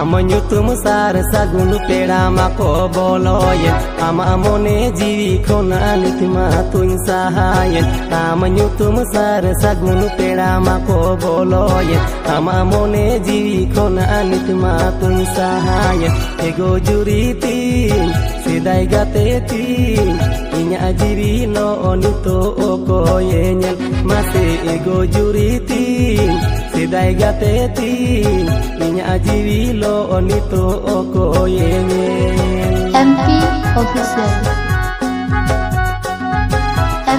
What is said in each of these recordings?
Menyutum sar sagun pera mako boloyen amone jiwi khona nikma tun sahayen menyutum sar sagun pera mako boloyen amone jiwi khona nikma tun sahayen ego juritin sidai gatetin inya jiwi no onito okoyenyen mase ego juritin sidai gatetin inya jiwi lo onito okoyenyen MP Official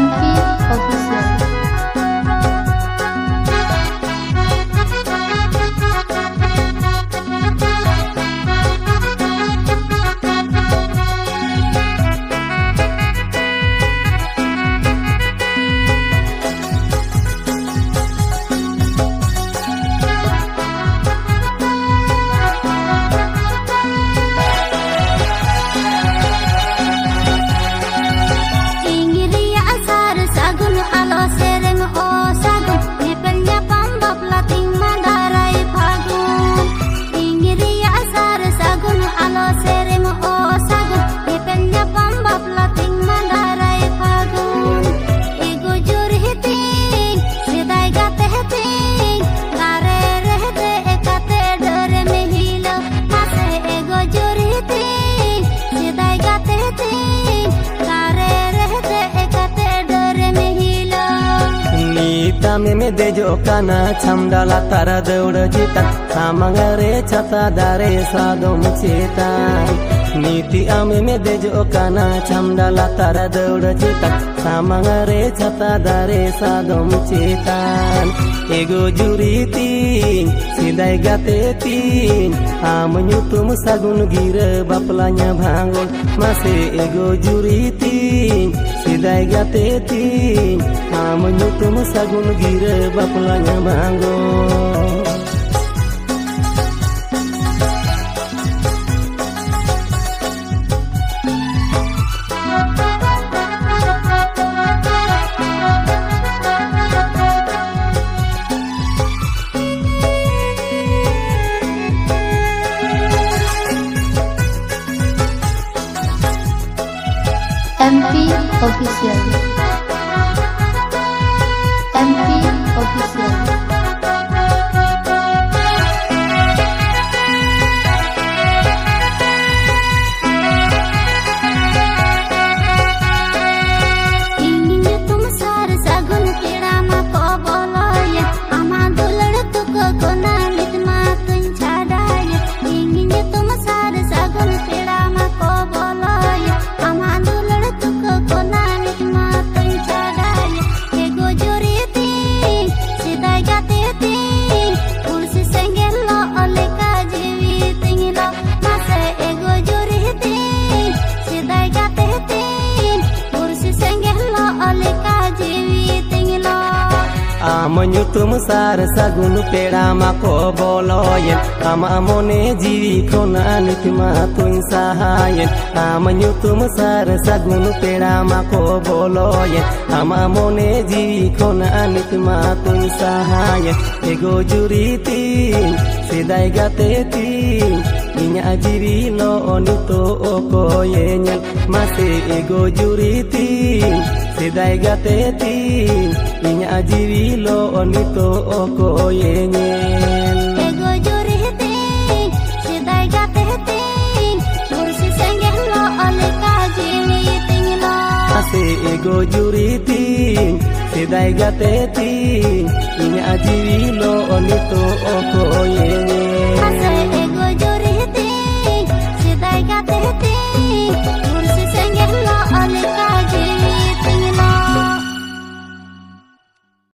MP Official me dejo kana chamdala tara deura jita samangare chata dare sadom chetan niti ame me dejo kana chamdala tara deura jita samangare chata dare sadom chetan ego juritin sidai gatetin menyutum sagun gira baplanya bhangon mase ego juritin sidai gatetin menyutum sagun gira baplanya bhangon MP Official MP Official menyutum sar sagun pera mako boloyen amone jiwi khona nikma tun sahayen menyutum sar sagun pera mako boloyen amone jiwi khona nikma tun sahayen ego juritin sidai gatetin inya jiwi lo onito okoyenyen mase ego juritin sidai gatetin inya jiwi lo onito okoyenyen ego juritin sidai gatetin kursi senggeh lo oleka jiwi tinglo ase ego juritin sidai gatetin inya jiwi lo onito okoyenyen